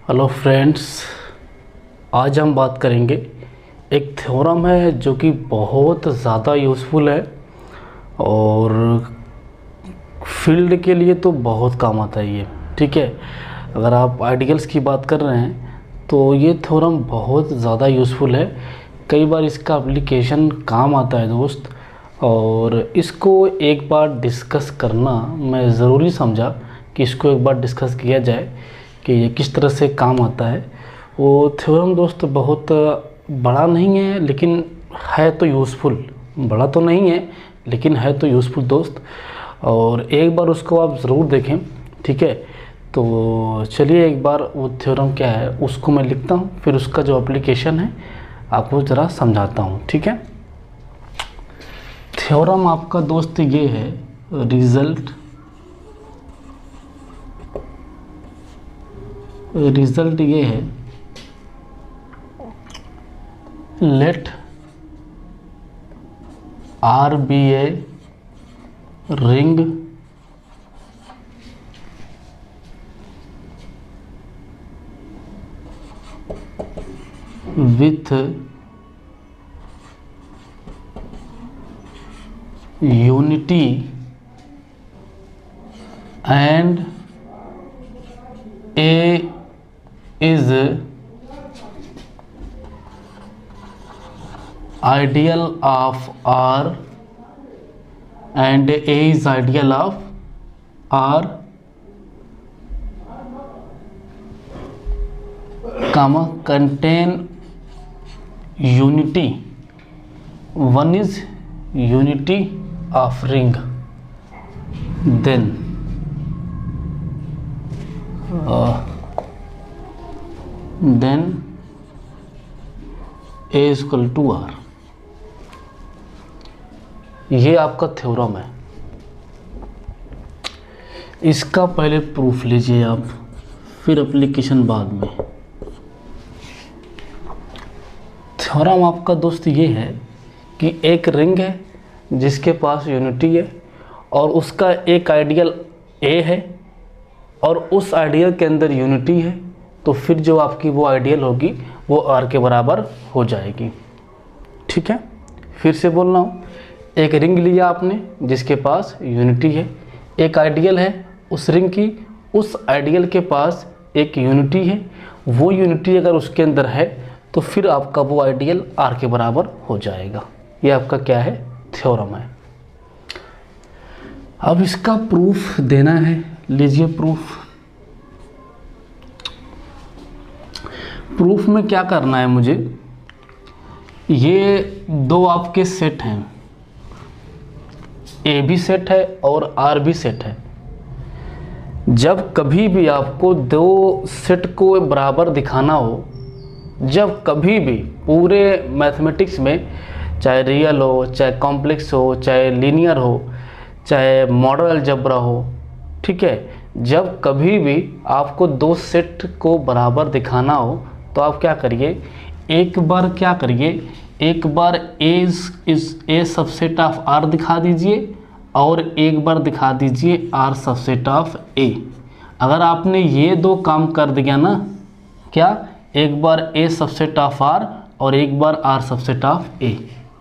Hello friends, आज हम बात करेंगे एक थ्योरम है जो कि बहुत ज़्यादा यूज़फुल है और फील्ड के लिए तो बहुत काम आता है ये। ठीक है, अगर आप आइडियल्स की बात कर रहे हैं तो ये थ्योरम बहुत ज़्यादा यूज़फुल है। कई बार इसका एप्लीकेशन काम आता है दोस्त, और इसको एक बार डिस्कस करना मैं ज़रूरी समझा कि इसको एक बार डिस्कस किया जाए कि ये किस तरह से काम आता है। वो थ्योरम दोस्त बहुत बड़ा नहीं है, लेकिन है तो यूज़फुल। बड़ा तो नहीं है लेकिन है तो यूज़फुल दोस्त, और एक बार उसको आप ज़रूर देखें। ठीक है, तो चलिए एक बार वो थ्योरम क्या है उसको मैं लिखता हूँ, फिर उसका जो एप्लीकेशन है आपको ज़रा समझाता हूँ। ठीक है, थ्योरम आपका दोस्त ये है, रिज़ल्ट ये है, late R be a ring with unity and A is ideal of R and A is ideal of R, comma contain unity, one is unity of ring, then A is equal to R। ये आपका theorem है। इसका पहले proof लीजिए आप, फिर application बाद में। थ्योरम आपका दोस्त ये है कि एक रिंग है जिसके पास यूनिटी है और उसका एक आइडियल A है और उस आइडियल के अंदर यूनिटी है, तो फिर जो आपकी वो आइडियल होगी वो R के बराबर हो जाएगी। ठीक है, फिर से बोल रहा हूँ, एक रिंग लिया आपने जिसके पास यूनिटी है, एक आइडियल है उस रिंग की, उस आइडियल के पास एक यूनिटी है, वो यूनिटी अगर उसके अंदर है तो फिर आपका वो आइडियल R के बराबर हो जाएगा। ये आपका क्या है, थ्योरम है। अब इसका प्रूफ देना है, लीजिए प्रूफ। प्रूफ में क्या करना है मुझे, ये दो आपके सेट हैं, A भी सेट है और R भी सेट है। जब कभी भी आपको दो सेट को बराबर दिखाना हो, जब कभी भी पूरे मैथमेटिक्स में, चाहे रियल हो, चाहे कॉम्प्लेक्स हो, चाहे लीनियर हो, चाहे मॉडल अलजेब्रा हो, ठीक है, जब कभी भी आपको दो सेट को बराबर दिखाना हो तो आप क्या करिए, एक बार ए सबसेट ऑफ R दिखा दीजिए और एक बार दिखा दीजिए R सबसेट ऑफ A। अगर आपने ये दो काम कर दिया ना, क्या, एक बार A सबसेट ऑफ R और एक बार R सबसेट ऑफ A।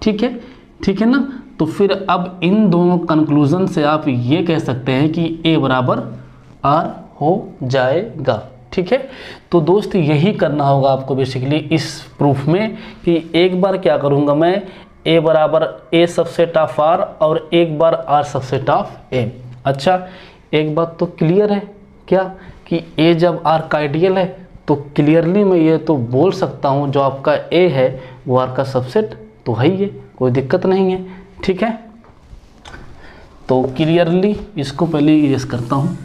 ठीक है ना, तो फिर अब इन दोनों कंक्लूजन से आप ये कह सकते हैं कि A बराबर R हो जाएगा। ठीक है, तो दोस्त यही करना होगा आपको बेसिकली इस प्रूफ में, कि एक बार क्या करूँगा मैं, A बराबर A सबसेट ऑफ R और एक बार R सबसेट ऑफ A। अच्छा, एक बात तो क्लियर है क्या, कि A जब R का आइडियल है तो क्लियरली मैं ये तो बोल सकता हूँ जो आपका A है वो R का सबसेट तो है ही है, कोई दिक्कत नहीं है। ठीक है, तो क्लियरली इसको पहले इरेज करता हूँ,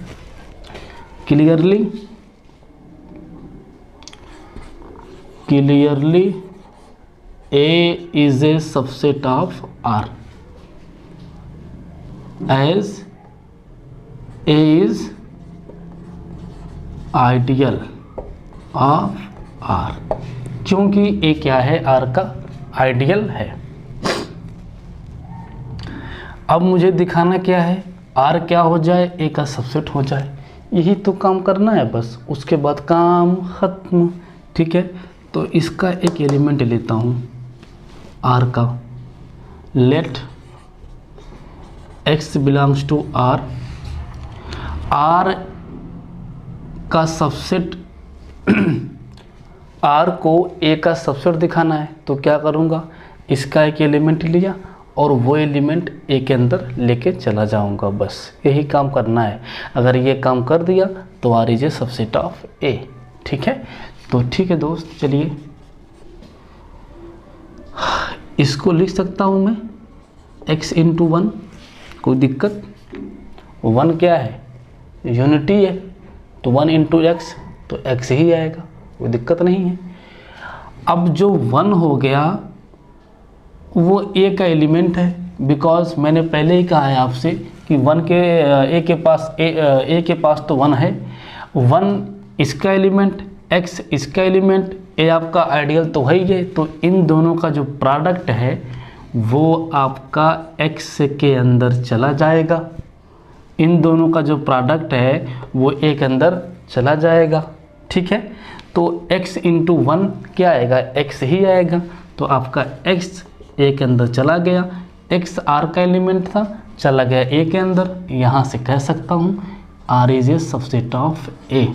clearly A is a subset of R as A is ideal of R, क्योंकि A क्या है, R का आइडियल है। अब मुझे दिखाना क्या है, R क्या हो जाए, A का सबसेट हो जाए। यही तो काम करना है बस, उसके बाद काम ख़त्म। ठीक है, तो इसका एक एलिमेंट लेता हूँ R का, let x belongs to R, R का सबसेट R को A का सबसेट दिखाना है, तो क्या करूँगा, इसका एक एलिमेंट लिया और वो एलिमेंट A के अंदर लेके चला जाऊँगा, बस यही काम करना है। अगर ये काम कर दिया तो R is a subset of A। ठीक है, तो ठीक है दोस्त, चलिए इसको लिख सकता हूँ मैं x इंटू 1, कोई दिक्कत, 1 क्या है, यूनिटी है, तो 1 इंटू एक्स तो x ही आएगा, कोई दिक्कत नहीं है। अब जो 1 हो गया वो A का एलिमेंट है, बिकॉज मैंने पहले ही कहा है आपसे कि 1 के A के पास तो 1 है, 1 इसका एलिमेंट, x इसका एलिमेंट, A आपका आइडियल तो है ही है, तो इन दोनों का जो प्रोडक्ट है वो आपका x के अंदर चला जाएगा, इन दोनों का जो प्रोडक्ट है वो A के अंदर चला जाएगा। ठीक है, तो x इंटू 1 क्या आएगा, x ही आएगा, तो आपका x A के अंदर चला गया, x R का एलिमेंट था, चला गया A के अंदर, यहाँ से कह सकता हूँ R is a subset of A।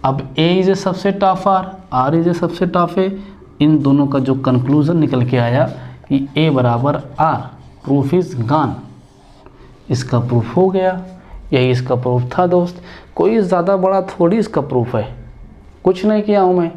अब A is a subset of R is a subset of A, इन दोनों का जो कंक्लूजन निकल के आया कि A बराबर R, प्रूफ इज गॉन, इसका प्रूफ हो गया। यही इसका प्रूफ था दोस्त, कोई ज़्यादा बड़ा थोड़ी इसका प्रूफ है, कुछ नहीं किया हूँ मैं।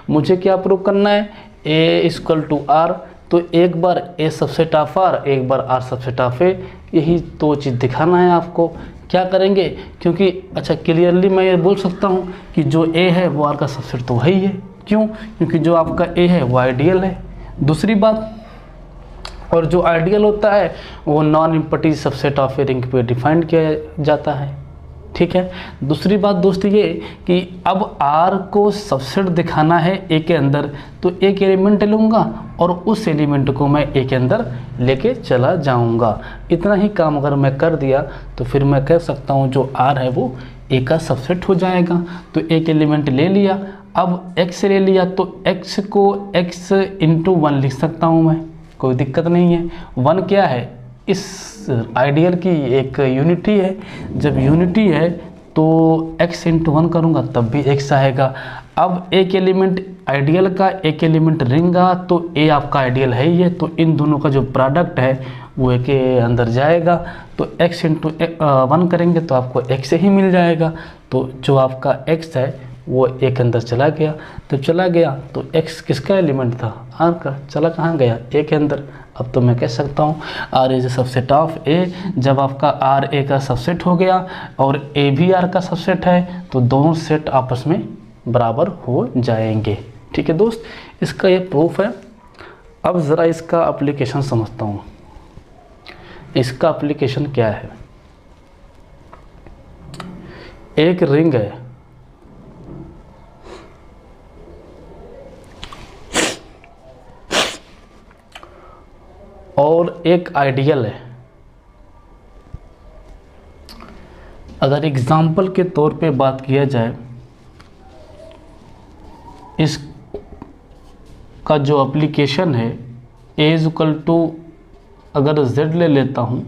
मुझे क्या प्रूफ करना है, A इक्वल टू R, तो एक बार A सबसेट ऑफ R, एक बार R सबसेट ऑफ A, यही दो चीज़ दिखाना है आपको। क्या करेंगे, क्योंकि अच्छा क्लियरली मैं ये बोल सकता हूँ कि जो A है वो R का सबसेट तो है ही है, क्यों, क्योंकि जो आपका A है वो आइडियल है। दूसरी बात, और जो आइडियल होता है वो non empty subset of a ring पे डिफाइंड किया जाता है। ठीक है, दूसरी बात दोस्त ये कि अब R को सबसेट दिखाना है A के अंदर, तो एक एलिमेंट लूँगा और उस एलिमेंट को मैं A के अंदर लेके चला जाऊँगा। इतना ही काम अगर मैं कर दिया तो फिर मैं कह सकता हूँ जो R है वो A का सबसेट हो जाएगा। तो एक एलिमेंट ले लिया, अब x ले लिया, तो x को x इंटू 1 लिख सकता हूँ मैं, कोई दिक्कत नहीं है। 1 क्या है, इस आइडियल की एक यूनिटी है, जब यूनिटी है तो x इंटू 1 करूँगा तब भी x आएगा। अब एक एलिमेंट आइडियल का, एक एलिमेंट रिंग का, तो A आपका आइडियल है ही है, तो इन दोनों का जो प्रोडक्ट है वो A के अंदर जाएगा, तो x इंटू 1 करेंगे तो आपको x ही मिल जाएगा। तो जो आपका x है वो A के अंदर चला गया, तो चला गया तो x किसका एलिमेंट था, R का, चला कहाँ गया, A के अंदर। अब तो मैं कह सकता हूँ R is a subset of A। जब आपका R A का सबसेट हो गया और A भी R का सबसेट है, तो दोनों सेट आपस में बराबर हो जाएंगे। ठीक है दोस्त, इसका ये प्रूफ है। अब ज़रा इसका एप्लीकेशन समझता हूँ। इसका एप्लीकेशन क्या है, एक रिंग है, और एक आइडियल है। अगर एग्जाम्पल के तौर पे बात किया जाए, इसका जो एप्लीकेशन है A इज इक्वल टू, अगर Z ले लेता हूँ,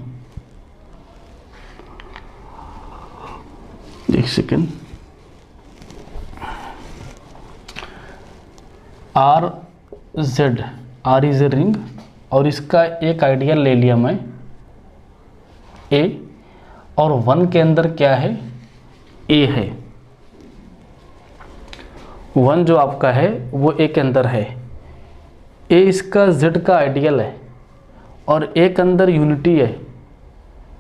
एक second, R is a ring, और इसका एक आइडियल ले लिया मैं A, और 1 के अंदर क्या है, A है। 1 जो आपका है वो A के अंदर है, A इसका Z का आइडियल है और A के अंदर यूनिटी है,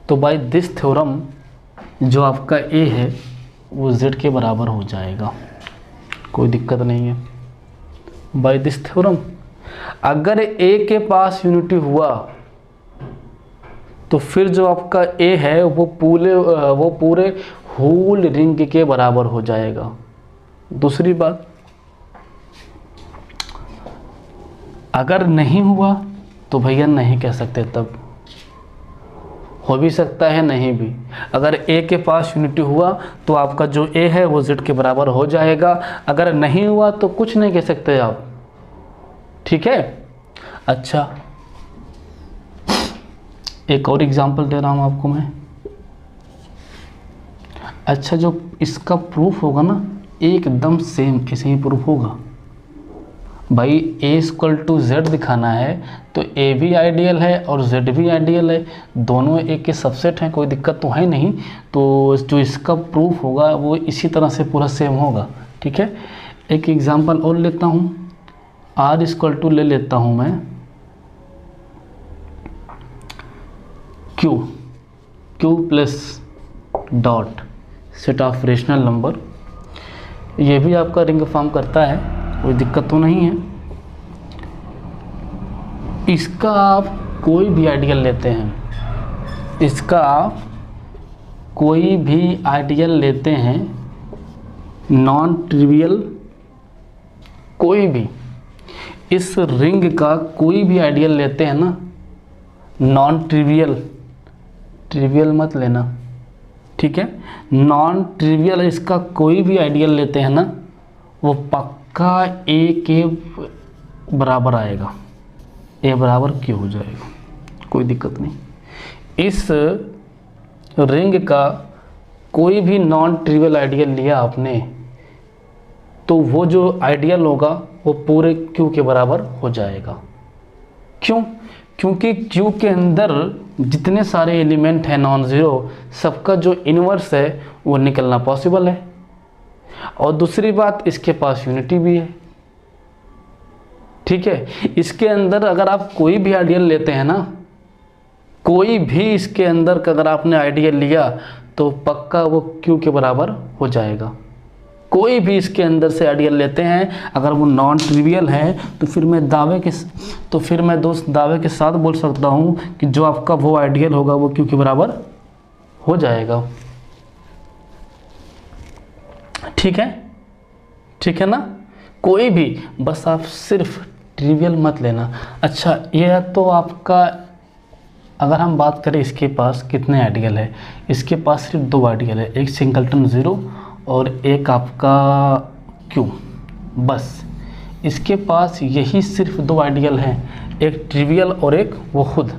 तो बाय दिस थ्योरम जो आपका A है वो Z के बराबर हो जाएगा, कोई दिक्कत नहीं है। बाय दिस थ्योरम अगर A के पास यूनिटी हुआ तो फिर जो आपका A है वो पूरे होल रिंग के बराबर हो जाएगा। दूसरी बात, अगर नहीं हुआ तो भैया नहीं कह सकते, तब हो भी सकता है, नहीं भी। अगर ए के पास यूनिटी हुआ तो आपका जो ए है वो जेड के बराबर हो जाएगा, अगर नहीं हुआ तो कुछ नहीं कह सकते आप। ठीक है। अच्छा, एक और एग्जांपल दे रहा हूँ आपको मैं। अच्छा, जो इसका प्रूफ होगा ना एकदम सेम ऐसे ही प्रूफ होगा भाई। ए इक्वल टू जेड दिखाना है तो ए भी आइडियल है और जेड भी आइडियल है, दोनों ए के सबसेट हैं, कोई दिक्कत तो है नहीं। तो जो इसका प्रूफ होगा वो इसी तरह से पूरा सेम होगा। ठीक है। एक एग्जांपल और लेता हूँ, आर इक्वल टू ले लेता हूँ मैं Q plus dot set of rational number. ये भी आपका रिंग फॉर्म करता है, कोई दिक्कत तो नहीं है। इसका आप कोई भी आइडियल लेते हैं, इसका आप कोई भी आइडियल लेते हैं, नॉन ट्रिवियल, कोई भी इस रिंग का कोई भी आइडियल लेते हैं ना, नॉन ट्रिवियल, ट्रिवियल मत लेना, ठीक है, नॉन ट्रिवियल इसका कोई भी आइडियल लेते हैं ना, वो पक्का ए के बराबर आएगा, ए बराबर क्यू हो जाएगा, कोई दिक्कत नहीं। इस रिंग का कोई भी नॉन ट्रिवियल आइडियल लिया आपने तो वो जो आइडियल होगा वो पूरे क्यू के बराबर हो जाएगा। क्यों? क्योंकि क्यू के अंदर जितने सारे एलिमेंट हैं नॉन ज़ीरो, सबका जो इन्वर्स है वो निकलना पॉसिबल है। और दूसरी बात, इसके पास यूनिटी भी है। ठीक है। इसके अंदर अगर आप कोई भी आइडियल लेते हैं ना, कोई भी इसके अंदर का अगर आपने आइडियल लिया तो पक्का वो क्यू के बराबर हो जाएगा। कोई भी इसके अंदर से आइडियल लेते हैं अगर वो नॉन ट्रिवियल है तो फिर मैं दोस्त दावे के साथ बोल सकता हूँ कि जो आपका वो आइडियल होगा वो क्यू के बराबर हो जाएगा। ठीक है, ठीक है ना। कोई भी, बस आप सिर्फ ट्रिवियल मत लेना। अच्छा, यह तो आपका, अगर हम बात करें इसके पास कितने आइडियल है, इसके पास सिर्फ दो आइडियल है, एक सिंगलटन ज़ीरो और एक आपका क्यू, बस इसके पास यही सिर्फ दो आइडियल हैं, एक ट्रिवियल और एक वो खुद।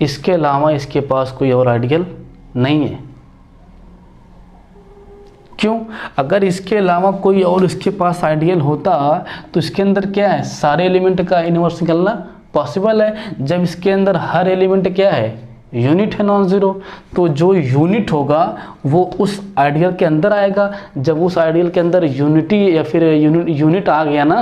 इसके अलावा इसके पास कोई और आइडियल नहीं है। क्यों? अगर इसके अलावा कोई और इसके पास आइडियल होता तो इसके अंदर क्या है, सारे एलिमेंट का इन्वर्स निकलना पॉसिबल है। जब इसके अंदर हर एलिमेंट क्या है, यूनिट है, नॉन ज़ीरो, तो जो यूनिट होगा वो उस आइडियल के अंदर आएगा। जब उस आइडियल के अंदर यूनिटी या फिर यूनिट आ गया ना,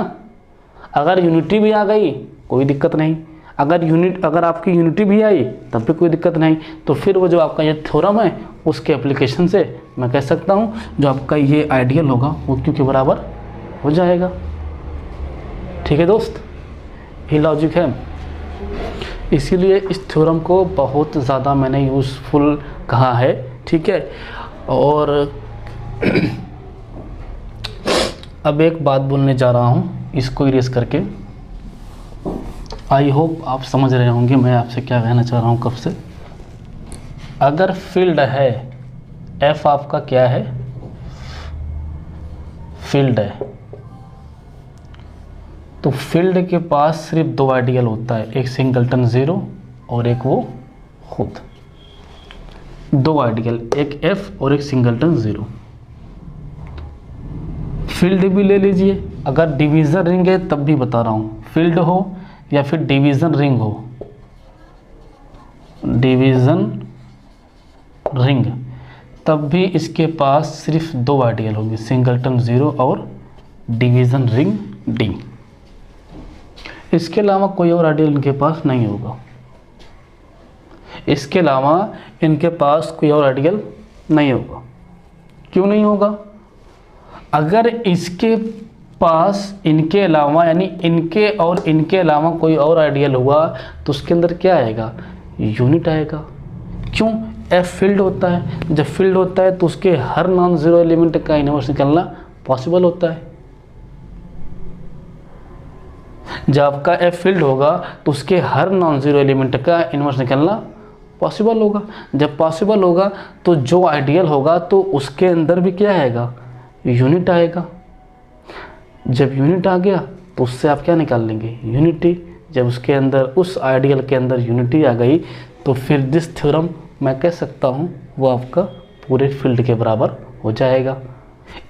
अगर यूनिटी भी आ गई कोई दिक्कत नहीं, अगर आपकी यूनिटी भी आई तब भी कोई दिक्कत नहीं। तो फिर वो जो आपका ये थ्योरम है उसके एप्लीकेशन से मैं कह सकता हूँ जो आपका ये आइडियल होगा वो क्यू के बराबर हो जाएगा। ठीक है दोस्त, ये लॉजिक है। इसीलिए इस थ्योरम को बहुत ज़्यादा मैंने यूज़फुल कहा है। ठीक है। और अब एक बात बोलने जा रहा हूँ, इसको इरेज करके। आई होप आप समझ रहे होंगे मैं आपसे क्या कहना चाह रहा हूँ कब से। अगर फील्ड है, एफ आपका क्या है, फील्ड है, तो फील्ड के पास सिर्फ दो आइडियल होता है, एक सिंगलटन ज़ीरो और एक वो खुद। दो आइडियल, एक एफ और एक सिंगलटन ज़ीरो। फील्ड भी ले लीजिए, अगर डिवीज़न रिंग है तब भी बता रहा हूँ, फील्ड हो या फिर डिवीज़न रिंग हो, डिवीज़न रिंग, तब भी इसके पास सिर्फ दो आइडियल होंगे, सिंगलटन ज़ीरो और डिवीज़न रिंग डी। इसके अलावा कोई और आइडियल इनके पास नहीं होगा। इसके अलावा इनके पास कोई और आइडियल नहीं होगा। क्यों नहीं होगा? अगर इसके पास इनके अलावा यानी इनके और इनके अलावा कोई और आइडियल हुआ तो उसके अंदर क्या आएगा, यूनिट आएगा। क्यों? एफ फील्ड होता है, जब फील्ड होता है तो उसके हर नॉन ज़ीरो एलिमेंट का इन्वर्स निकलना पॉसिबल होता है। जब आपका एफ फील्ड होगा तो उसके हर नॉन ज़ीरो एलिमेंट का इन्वर्स निकलना पॉसिबल होगा। जब पॉसिबल होगा तो जो आइडियल होगा तो उसके अंदर भी क्या आएगा, यूनिट आएगा। जब यूनिट आ गया तो उससे आप क्या निकाल लेंगे, यूनिटी। जब उसके अंदर, उस आइडियल के अंदर यूनिटी आ गई तो फिर दिस थ्योरम मैं कह सकता हूँ वो आपका पूरे फील्ड के बराबर हो जाएगा।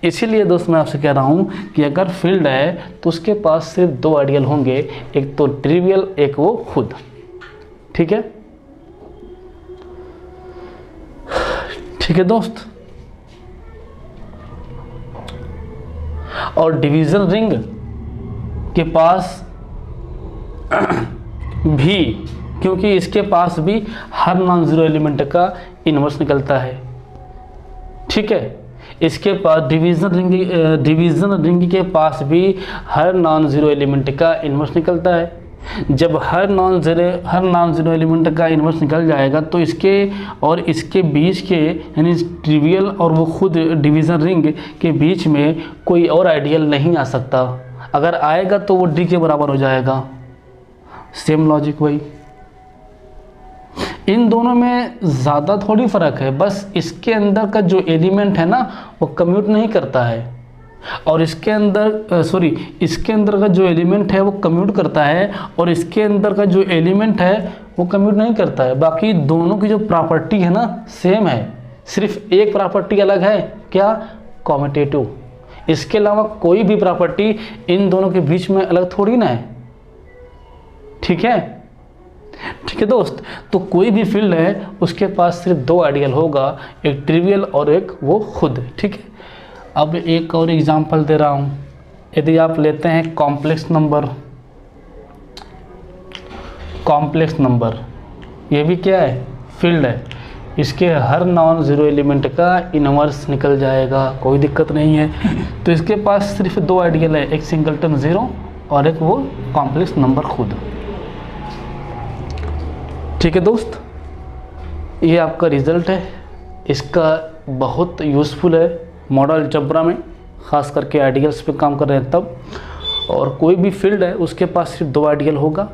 इसीलिए दोस्त मैं आपसे कह रहा हूँ कि अगर फील्ड है तो उसके पास सिर्फ दो आइडियल होंगे, एक तो ट्रिवियल, एक वो खुद। ठीक है, ठीक है दोस्त। और डिवीजन रिंग के पास भी, क्योंकि इसके पास भी हर नॉन जीरो एलिमेंट का इन्वर्स निकलता है। ठीक है, इसके पास डिवीजन रिंग के पास भी हर नॉन जीरो एलिमेंट का इन्वर्स निकलता है। जब हर नॉन जीरो एलिमेंट का इन्वर्स निकल जाएगा तो इसके और इसके बीच के, यानी ट्रिवियल और वो खुद डिवीज़न रिंग के बीच में कोई और आइडियल नहीं आ सकता। अगर आएगा तो वो डी के बराबर हो जाएगा। सेम लॉजिक वही। इन दोनों में ज़्यादा थोड़ी फ़र्क है, बस इसके अंदर का जो एलिमेंट है ना वो कम्यूट नहीं करता है, और इसके अंदर इसके अंदर का जो एलिमेंट है वो कम्यूट करता है, और इसके अंदर का जो एलिमेंट है वो कम्यूट नहीं करता है। बाकी दोनों की जो प्रॉपर्टी है ना सेम है, सिर्फ एक प्रॉपर्टी अलग है, क्या, कॉम्यूटेटिव। इसके अलावा कोई भी प्रॉपर्टी इन दोनों के बीच में अलग थोड़ी ना है। ठीक है, ठीक है दोस्त। तो कोई भी फील्ड है उसके पास सिर्फ दो आइडियल होगा, एक ट्रिवियल और एक वो खुद। ठीक है, अब एक और एग्जांपल दे रहा हूँ। यदि आप लेते हैं कॉम्प्लेक्स नंबर, ये भी क्या है, फील्ड है। इसके हर नॉन ज़ीरो एलिमेंट का इनवर्स निकल जाएगा, कोई दिक्कत नहीं है। तो इसके पास सिर्फ दो आइडियल है, एक सिंगलटन ज़ीरो और एक वो कॉम्प्लेक्स नंबर खुद। ठीक है दोस्त, ये आपका रिज़ल्ट है। इसका बहुत यूज़फुल है मॉडल अलजेब्रा में, ख़ास करके आइडियल्स पे काम कर रहे हैं तब। और कोई भी फील्ड है उसके पास सिर्फ दो आइडियल होगा,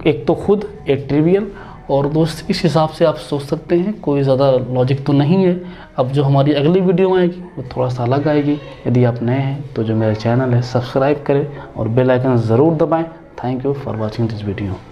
एक तो खुद, एक ट्रिवियल। और दोस्त इस हिसाब से आप सोच सकते हैं, कोई ज़्यादा लॉजिक तो नहीं है। अब जो हमारी अगली वीडियो आएगी वो थोड़ा सा अलग आएगी। यदि आप नए हैं तो जो मेरा चैनल है सब्सक्राइब करें और बेल आइकन ज़रूर दबाएं। Thank you for watching this video.